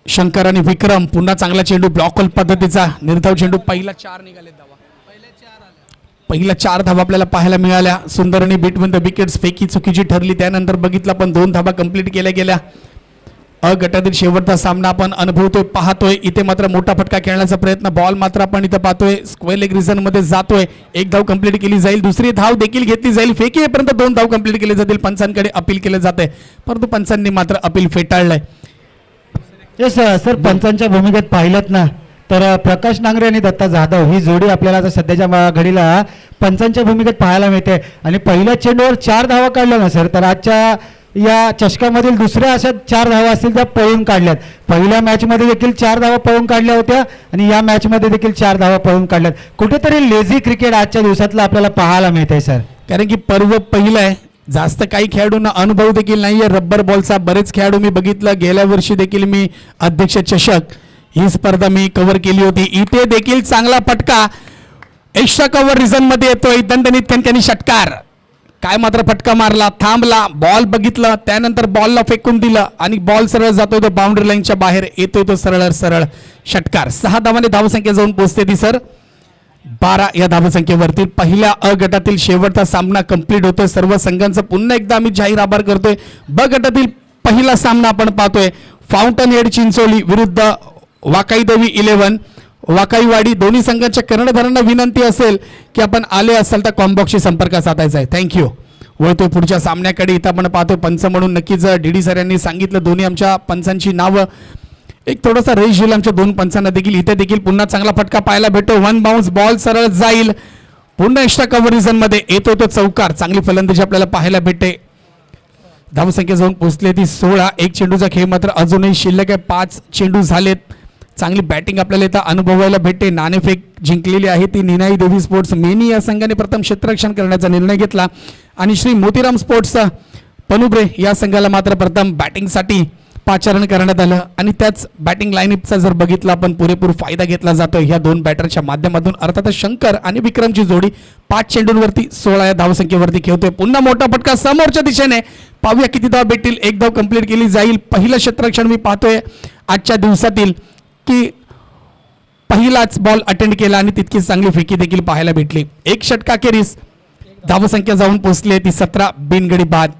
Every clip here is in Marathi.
शंकर आणि विक्रम पुन्हा चांगला चेंडू ब्लॉक पद्धतीचा निर्धाव चेंडू पहिला 4 निघाले धावा पहिला 4 धावा आपल्याला पाहायला मिळाल्या. सुंदर आणि बिटवीन द विकेट्स फेकी चुकीची ठरली त्यानंतर बघितला पण 2 धावा कंप्लीट केल्या गेल्या. अ गटातील शेवटचा सामना आपण अनुभवतोय पाहतोय. इथे मात्र मोठा फटका खेळण्याचा प्रयत्न बॉल मात्र आपण इथं पाहतोय स्क्वेअर लेग रिझन मध्ये जातोय. 1 धाव कंप्लीट केली जाईल दुसरी धाव देखील घेतली जाईल फेकी येईपर्यंत 2 धाव कंप्लीट केले जातील. पंचांकडे अपील केले जाते परंतु पंचांनी मात्र अपील फेटाळलंय. येस सर पंचांच्या भूमिकेत पाहिलं ना तर प्रकाश नांगरे आणि दत्ता जाधव ही जोडी आपल्याला आता सध्याच्या घडीला पंचांच्या भूमिकेत पाहायला मिळते आणि पहिल्या चेंडूवर 4 धावा काढल्या ना सर तर आजच्या या चषकामधील दुसऱ्या अशा 4 धावा असतील त्या पळून काढल्यात. पहिल्या मॅचमध्ये देखील 4 धावा पळून काढल्या होत्या आणि या मॅचमध्ये देखील 4 धावा पळून काढल्यात. कुठेतरी लेझी क्रिकेट आजच्या दिवसातलं आपल्याला पाहायला मिळतंय सर. कारण की पर्व पहिलं आहे जास्त काही खेळाडूंना अनुभव देखील नाहीये रब्बर बॉलचा. बरेच खेळाडू मी बघितलं गेल्या वर्षी देखील मी अध्यक्ष चषक ही स्पर्धा मी कव्हर केली होती. इथे देखील चांगला फटका एक्स्ट्रा कव्हर रिझन मध्ये येतोय. दणदणीत कणकणी षटकार काय मात्र फटका मारला थांबला बॉल बघितलं त्यानंतर बॉलला फेकून दिलं आणि बॉल सरळ जातोय तो बाउंड्री लाईनच्या बाहेर येतोय तो सरळ सरळ षटकार. 6 धावाने धावसंख्या जाऊन पोहोचते ती सर 12 या धावसंख्येवरती. पहिल्या अ गटातील शेवटचा सामना कंप्लीट होतोय. सर्व संघांचा पुन्हा एकदा आम्ही जाहीर आभार करतोय. ब गटातील पहिला सामना आपण पाहतोय फाउंटन हेड चिंचोली विरुद्ध वाकाई देवी 11 वाकाईवाडी. दोन्ही संघांच्या कर्णधारांना विनंती असेल की आपण आले असाल तर कॉम्बॉक्सशी संपर्क साधायचा आहे. थँक्यू. वळतोय पुढच्या सामन्याकडे. इथं आपण पाहतोय पंच म्हणून नक्कीच डीडी सर यांनी सांगितलं दोन्ही आमच्या पंचांची नावं एक थोडासा रेश येईल आमच्या 2 पंचांना देखील. इथे देखील पुन्हा चांगला फटका पाहायला भेटतो 1 बाउन्स बॉल सरळ जाईल पुन्हा एक्स्ट्रा कव्हर रिझन मध्ये येतो तो चौकार. चांगली फलंदाजी आपल्याला पाहायला भेटते. धावसंख्या जाऊन पोहोचली ती 16. 1 चेंडूचा खेळ मात्र अजूनही शिल्लक आहे. 5 चेंडू झालेत. चांगली बॅटिंग आपल्याला इथं अनुभवायला भेटते. नाणेफेक जिंकलेली आहे ती निनाई देवी स्पोर्ट्स मेनी या संघाने प्रथम क्षेत्ररक्षण करण्याचा निर्णय घेतला आणि श्री मोतीराम स्पोर्ट्स पनुब्रे या संघाला मात्र प्रथम बॅटिंगसाठी पाचारण करण्यात आलं आणि त्याच बॅटिंग लाईनअपचा जर बघितला आपण पुरेपूर फायदा घेतला जातोय ह्या 2 बॅटरच्या माध्यमातून. अर्थातच शंकर आणि विक्रमची जोडी 5 चेंडूंवरती 16 या धावसंख्येवरती खेळतोय. पुन्हा मोठा फटका समोरच्या दिशेने पाहूया किती धाव भेटतील. 1 धाव कंप्लीट केली जाईल. पहिलं क्षेत्ररक्षण मी पाहतोय आजच्या दिवसातील की पहिलाच बॉल अटेंड केला आणि तितकीच चांगली फेकी देखील पाहायला भेटली. 1 षटकाखेरीस धावसंख्या जाऊन पोहोचली ती 17 बिनगडी बाद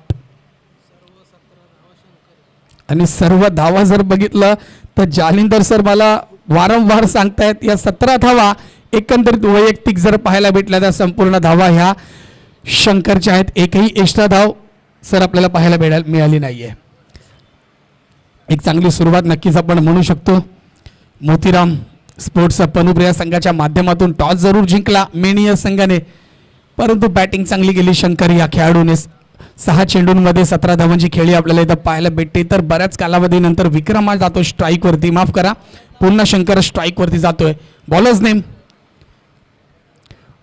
आणि सर्व धावा जर बघितलं तर जालिंदर सर मला वारंवार सांगतायत या 17 धावा एकंदरीत वैयक्तिक जर पाहायला भेटल्या त्या संपूर्ण धावा ह्या शंकरच्या आहेत. एकही एक्स्ट्रा धाव सर आपल्याला पाहायला मिळाली नाहीये. एक चांगली सुरुवात नक्कीच आपण म्हणू शकतो. मोतीराम स्पोर्ट्स पनुब्रे या संघाच्या माध्यमातून टॉस जरूर जिंकला मेनी या संघाने परंतु बॅटिंग चांगली केली शंकर या खेळाडूने. 6 चेंडूंमध्ये 17 धावांची खेळी आपल्याला इथं पाहायला भेटते. तर बऱ्याच कालावधीनंतर विक्रम जातो स्ट्राईक वरती माफ करा पुन्हा शंकर स्ट्राईक वरती जातोय. बॉलर्स नेम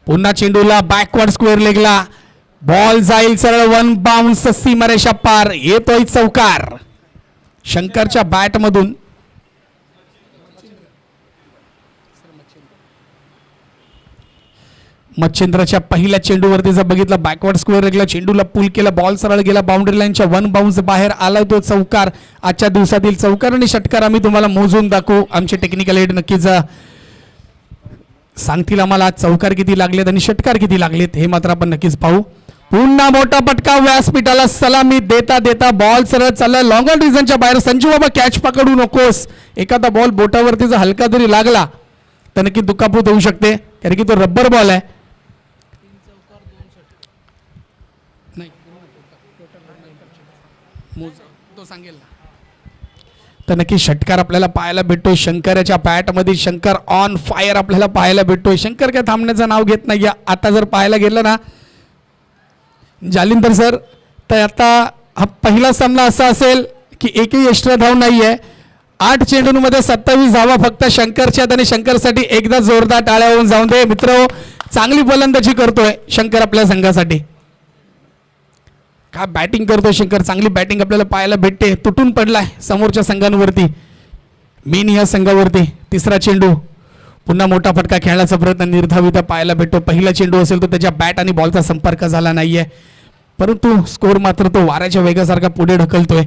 पुन्हा चेंडूला बॅकवर्ड स्क्वेअर लेगला बॉल जाईल सरळ 1 बाउन्स सीमारेषा पार येतोय चौकार. शंकरच्या बॅट मधून मच्छिंद्रच्या पहिल्या चेंडूवरती जर बघितलं बॅकवर्ड स्क्वेअर लेगला चेंडूला पुल केला बॉल सरळ गेला बाउंड्री लाईनच्या 1 बाउन्स बाहेर आला तो चौकार. आजच्या दिवसातील चौकार आणि षटकार आम्ही तुम्हाला मोजून दाखवू. आमचे टेक्निकल हेड नक्कीच सांगतील आम्हाला चौकार किती लागलेत आणि षटकार किती लागलेत हे मात्र आपण नक्कीच पाहू. पुन्हा मोठा पटका व्यासपीठाला सलामी देता देता बॉल सरळ चालला लॉंगर डिझनच्या बाहेर. संजू बाबा कॅच पकडू नकोस. एखादा बॉल बोटावरती जर हलका जरी लागला तर नक्की दुखापत होऊ शकते कारण की तो रब्बर बॉल आहे. तो सांगेल तर नक्की षटकार आपल्याला पाहायला भेटतोय. शंकरच्या बॅटमध्ये शंकर ऑन फायर आपल्याला पाहायला भेटतोय. शंकर काय थांबण्याचं नाव घेत नाही. आता जर पाहायला गेलं ना जालिंदर सर तर आता हा पहिला सामना असा असेल की एकही एक्स्ट्रा धाव नाहीये. 8 चेंडूंमध्ये 27 धावा फक्त शंकरच्या आणि शंकरसाठी एकदा जोरदार टाळ्या होऊन जाऊन दे मित्र. चांगली फलंदाजी करतोय शंकर आपल्या संघासाठी. काय बॅटिंग करतोय शंकर. चांगली बॅटिंग आपल्याला पाहायला भेटते. तुटून पडलाय समोरच्या संघांवरती मेन या संघावरती. 3रा चेंडू पुन्हा मोठा फटका खेळण्याचा प्रयत्न निर्धावित पाहायला भेटतो. पहिला चेंडू असेल तो त्याच्या बॅट आणि बॉलचा संपर्क झाला नाहीये परंतु स्कोर मात्र तो वाऱ्याच्या वेगासारखा पुढे ढकलतोय.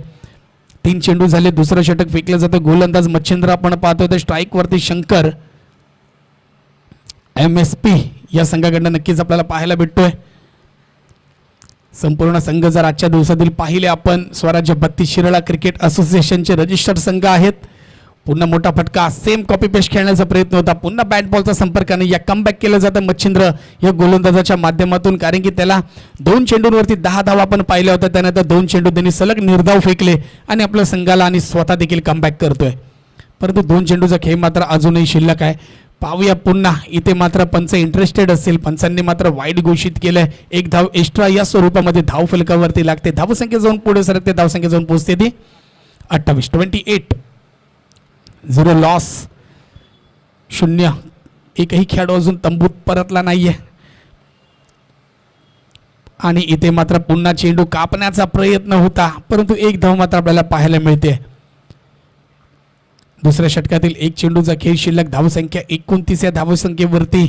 3 चेंडू झाले, दुसरं षटक फेकलं जातं. गोलंदाज मच्छिंद्र आपण पाहतोय तर स्ट्राईक वरती शंकर. MSP या संघाकडनं नक्कीच आपल्याला पाहायला भेटतोय. संपूर्ण संघ जर आजच्या दिवसातील पाहिले आपण, स्वराज्य 32 शिराळा क्रिकेट असोसिएशनचे रजिस्टर्ड संघ आहेत. पुन्हा मोठा फटका, सेम कॉपी पेस्ट खेळण्याचा प्रयत्न होता, पुन्हा बॅट बॉलचा संपर्काने या कमबॅक केलं जातं मच्छिंद्र या गोलंदाजाच्या माध्यमातून, कारण की त्याला 2 चेंडूंवरती 10 धावा आपण पाहिल्या होत्या. त्यानंतर 2 चेंडू त्यांनी सलग निर्धाव फेकले आणि आपल्या संघाला आणि स्वतः देखील कमबॅक करतोय. परंतु 2 चेंडूचा खेळ मात्र अजूनही शिल्लक आहे. पाहूया पुन्हा इथे मात्र पंच इंटरेस्टेड असतील. पंचांनी मात्र वाईट घोषित केलंय. 1 धाव एक्स्ट्रा या स्वरूपामध्ये धाव फलकावरती लागते. धावसंख्या जाऊन पुढे सरकते, धावसंख्या जाऊन पोहोचते ती 28. 28 0 लॉस. 0. एकही खेळाडू अजून तंबूत परतला नाहीये. आणि इथे मात्र पुन्हा चेंडू कापण्याचा प्रयत्न होता, परंतु 1 धाव मात्र आपल्याला पाहायला मिळते. दुसऱ्या षटकातील 1 चेंडूचा खेळ शिल्लक. धावसंख्या 29 या धावसंख्येवरती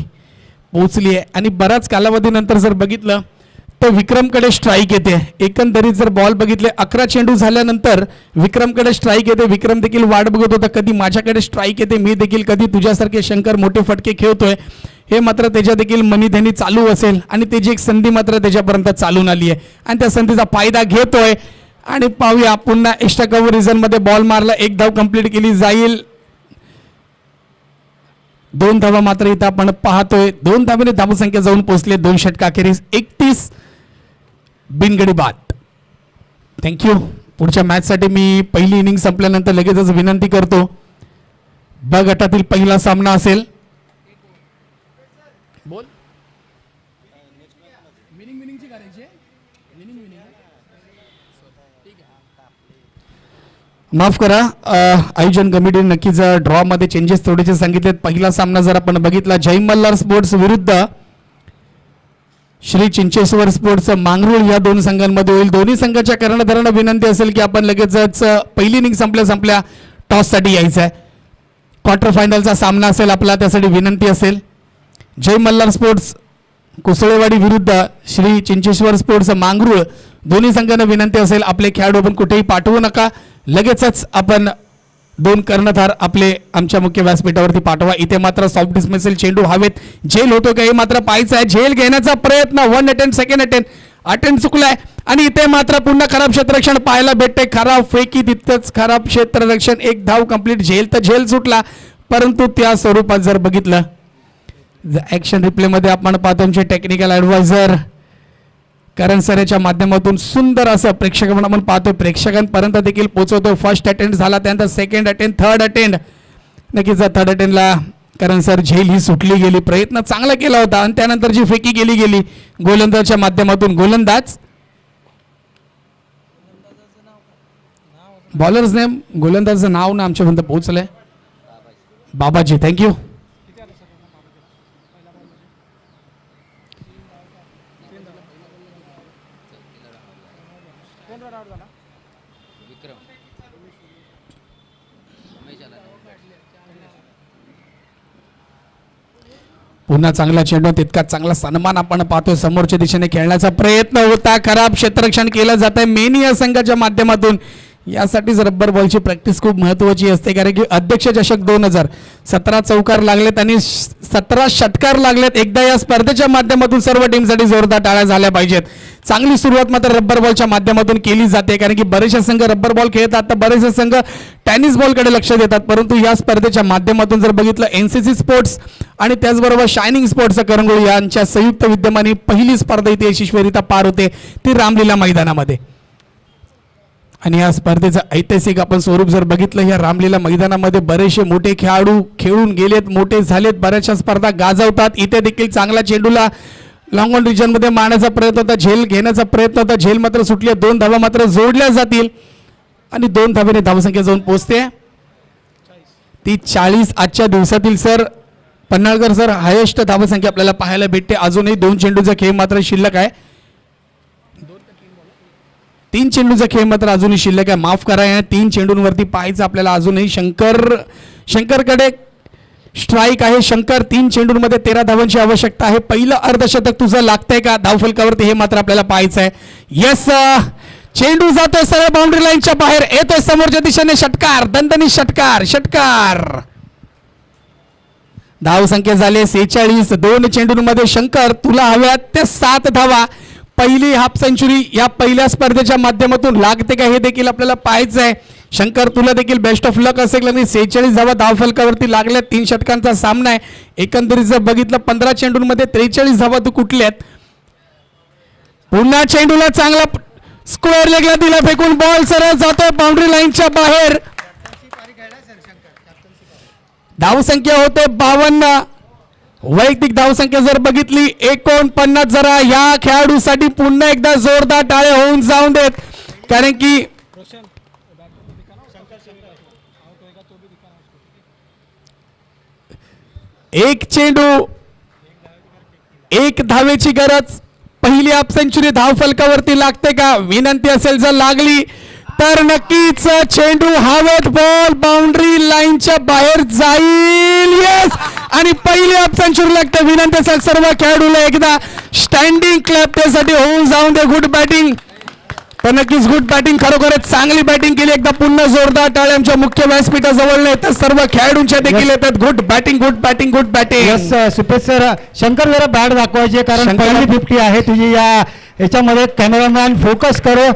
पोहोचली आहे. आणि बराच कालावधीनंतर जर बघितलं तर विक्रमकडे स्ट्राईक येते. एकंदरीत जर बॉल बघितले 11 चेंडू झाल्यानंतर विक्रमकडे स्ट्राईक येते. विक्रम देखील वाट बघत होता, कधी माझ्याकडे स्ट्राईक येते, मी देखील कधी तुझ्यासारखे शंकर मोठे फटके खेळतोय. हे मात्र त्याच्या देखील मनीधनी चालू असेल आणि त्याची एक संधी मात्र त्याच्यापर्यंत चालून आली आहे आणि त्या संधीचा फायदा घेतोय. आणि पाहूया पुन्हा एक्स्ट्रा कव्हर रिझन मध्ये बॉल मारला, 1 धाव कंप्लीट केली जाईल. 2 धावा मात्र इथं आपण पाहतोय. 2 धावेने धावसंख्या जाऊन पोहोचले 2 षटकाखेरीस 31 बिनगडी बाद. थँक्यू. पुढच्या मॅचसाठी मी पहिली इनिंग संपल्यानंतर लगेचच विनंती करतो. ब गटातील पहिला सामना असेल. बोल. माफ करा, आयोजन कमिटीने नक्कीच ड्रॉ मध्ये चेंजेस थोडेसे सांगितलेत. पहिला सामना जर आपण बघितला, जय मल्हार स्पोर्ट्स विरुद्ध श्री चिंचेश्वर स्पोर्ट्स मांगरूळ या 2 संघांमध्ये होईल. दोन्ही संघाच्या कर्णधारांना विनंती असेल की आपण लगेचच पहिली इनिंग संपल्या टॉससाठी यायचं आहे. क्वार्टर फायनलचा सामना असेल आपला, त्यासाठी विनंती असेल. जय मल्हार स्पोर्ट्स कुसळेवाडी विरुद्ध श्री चिंचेश्वर स्पोर्ट्स मांगरूळ, दोन्ही संघांना विनंती असेल आपले खेळाडू आपण कुठेही पाठवू नका. लगेचच आपण 2 कर्णधार आपले आमच्या मुख्य व्यासपीठावरती पाठवा. इथे मात्र सॉफ्ट डिस्मिसल चेंडू हवेत. झेल होतो का हे मात्र पाहायचं आहे. झेल घेण्याचा प्रयत्न, 1 अटेम्प्ट, सेकंड अटेम्प्ट चुकलाय आणि इथे मात्र पुन्हा खराब क्षेत्ररक्षण पाहायला भेटते. खराब फेकी, तितकंच खराब क्षेत्ररक्षण. 1 धाव कंप्लीट. झेल तर झेल सुटला, परंतु त्या स्वरूपात जर बघितलं ऍक्शन रिप्ले मध्ये आपण पाहतो आमचे टेक्निकल ऍडवायझर करण सरेच्या माध्यमातून सुंदर असं प्रेक्षकांना आपण पाहतोय, प्रेक्षकांपर्यंत देखील पोहोचवतो. फर्स्ट अटेम्प्ट झाला, त्यानंतर सेकंड अटेम्प्ट, थर्ड अटेम्प्ट. नक्कीच थर्ड अटेम्प्टला करण सर झेल ही सुटली गेली. प्रयत्न चांगला केला होता आणि त्यानंतर जी फेकी गेली गोलंदाजच्या माध्यमातून. गोलंदाज बॉलर्स नेम, गोलंदाजचं नाव ना आमच्यापर्यंत पोहोचलंय. बाबाजी. थँक्यू. पुन्हा चांगला चेंडू, तितका चांगला सन्मान आपण पाहतोय. समोरच्या दिशेने खेळण्याचा प्रयत्न होता, खराब क्षेत्ररक्षण केलं जात आहे मेनी या संघाच्या माध्यमातून. यासाठीच रब्बर बॉलची प्रॅक्टिस खूप महत्त्वाची असते, कारण की अध्यक्ष चषक 2017 चौकार लागलेत आणि 17 षटकार लागलेत. एकदा या स्पर्धेच्या माध्यमातून सर्व टीमसाठी जोरदार टाळ्या झाल्या पाहिजेत. चांगली सुरुवात मात्र रब्बर बॉलच्या माध्यमातून केली जाते, कारण की बरेचसे संघ रब्बर बॉल खेळतात तर बरेचसे संघ टेनिस बॉलकडे लक्ष देतात. परंतु या स्पर्धेच्या माध्यमातून जर बघितलं NCC स्पोर्ट्स आणि त्याचबरोबर शायनिंग स्पोर्ट्स करंगोळी यांच्या संयुक्त विद्यमाने पहिली स्पर्धा इथे यशस्वीरित्या पार होते, ती रामलीला मैदानामध्ये. आणि या स्पर्धेचं ऐतिहासिक आपण स्वरूप जर बघितलं, या रामलीला मैदानामध्ये बरेचसे मोठे खेळाडू खेळून गेलेत, मोठे झालेत, बऱ्याचशा स्पर्धा गाजवतात. इथे देखील चांगला चेंडूला लॉंग ऑन रिजन मध्ये मारण्याचा प्रयत्न होता, झेल घेण्याचा प्रयत्न होता, झेल मात्र सुटली. 2 धावा मात्र जोडल्या जातील आणि 2 धावेने धावसंख्या जाऊन पोहोचते ती 40. आजच्या दिवसातील सर पन्हाळकर सर हायेस्ट धावसंख्या आपल्याला पाहायला भेटते. अजूनही 2 चेंडूचा खेळ मात्र शिल्लक आहे. 3 चेंडूचा खेळ मात्र अजूनही शिल्लक आहे. माफ करा, या 3 चेंडूंवरती पाहायचं आपल्याला अजूनही. शंकरकडे स्ट्राईक आहे. शंकर 3 चेंडूंमध्ये 13 धावांची आवश्यकता आहे. पहिलं अर्धशतक तुझं लागतंय का धावफलकावरती, हे मात्र आपल्याला पाहायचं आहे. येस, चेंडू जातोय सरळ बाउंड्री लाईनच्या बाहेर, येतोय समोरच्या दिशेने षटकार, दणदणीत षटकार, षटकार. धाव संख्या झाले 46. 2 चेंडूंमध्ये शंकर तुला हव्यात त्या 7 धावा. पहिली हाफ सेंचुरी या पहिल्या स्पर्धेच्या माध्यमातून लागते का हे देखील आपल्याला पाहायचं आहे. शंकर तुला देखील बेस्ट ऑफ लक असेल. आणि 46 धावा धाव फलकावरती लागल्या. 3 षटकांचा सामना आहे. एकंदरीत जर बघितलं 15 चेंडूंमध्ये 43 धावा तू कुठल्यात. पुन्हा चेंडूला चांगला स्क्वेअर लेगला दिला फेकून, बॉल सरळ जातोय बाउंड्री लाईनच्या बाहेर. धावसंख्या होते 52. वैयक्तिक धावसंख्या जर बघितली 49. जरा या खेळाडूसाठी पुन्हा एकदा जोरदार टाळे होऊन जाऊन देत, कारण की एक चेंडू 1 धावेची गरज. पहिली हाफ सेंचुरी धाव फलकावरती लागते का. विनंती असेल जर लागली तर नक्कीच चेंडू हवेत, बॉल बाउंड्री लाईनच्या बाहेर जाईल. येस, आणि पहिली हाफ सेंचुरी लागते. विनंती असेल सर्व खेळाडूला एकदा स्टँडिंग क्लॅप त्यासाठी होऊन जाऊन दे. गुड बॅटिंग, तर नक्कीच गुड बॅटिंग, खरोखरच चांगली बॅटिंग केली. एकदा पुन्हा जोरदार टाळ्या आमच्या मुख्य व्यासपीठाजवळ येतात, सर्व खेळाडूंच्या देखील येतात. Good batting, good batting, good batting. Yes Supesh sir, Shankar जरा बॅट दाखवायचे, कारण शंकर. पहिली 50 आहे तुझी. याच्यामध्ये कॅमेरामॅन फोकस करो,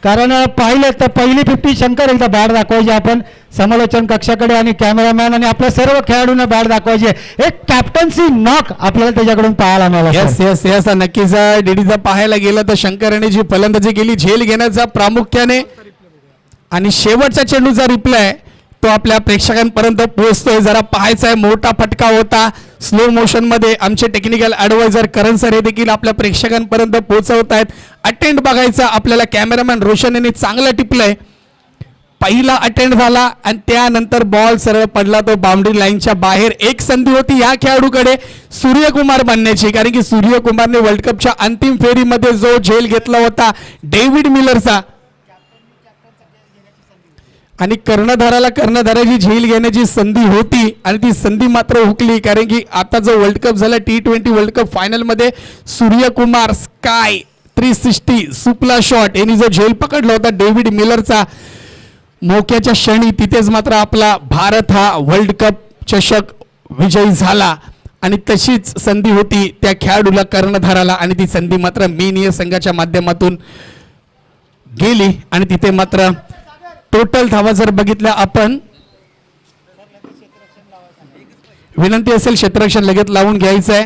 कारण पाहिलं तर पहिली 50 शंकर. एकदा बॅट दाखवायची आपण समालोचन कक्षाकडे, आणि कॅमेरामॅन आणि आपल्या सर्व खेळाडूंना बॅट दाखवायची. एक कॅप्टन्सी नॉक आपल्याला त्याच्याकडून पाहायला मिळाला. येस येस येस, नक्कीच डीडीचा पाहायला गेलं तर शंकरने जी फलंदाजी केली, झेल घेण्याचा प्रामुख्याने, आणि शेवटचा चेंडूचा रिप्लाय तो आपल्या प्रेक्षकांपर्यंत पोहोचतोय. जरा पाहायचा आहे, मोठा फटका होता स्लो मोशन मध्ये. आमचे टेक्निकल ऍडवायझर करण सर हे देखील आपल्या प्रेक्षकांपर्यंत पोहोचवत आहेत. अटेंड बघायचा आपल्याला. कॅमेरामॅन रोशन यांनी चांगला टिपलंय. पहिला अटेंड झाला आणि त्यानंतर बॉल सरळ पडला तो बाउंड्री लाईनच्या बाहेर. एक संधी होती या खेळाडूकडे सूर्यकुमार बनण्याची, कारण की सूर्यकुमारने वर्ल्ड कपच्या अंतिम फेरीमध्ये जो झेल घेतला होता डेव्हिड मिलरचा, आणि कर्णधाराची झेल घेण्याची संधी होती आणि ती संधी मात्र हुकली. कारण की आता जो वर्ल्ड कप झाला T20 वर्ल्ड कप फायनल मध्ये सूर्यकुमार स्काय 360 सुपला शॉट यांनी जो झेल पकडला होता डेव्हिड मिलरचा मोक्याच्या क्षणी, तिथेच मात्र आपला भारत हा वर्ल्ड कप चषक विजयी झाला. आणि तशीच संधी होती त्या खेळाडूला, कर्णधाराला, आणि ती संधी मात्र मेनियर संघाच्या माध्यमातून गेली. आणि तिथे मात्र टोटल धावा जर बघितल्या आपण, विनंती असेल क्षेत्ररक्षण लगेच लावून घ्यायचं आहे.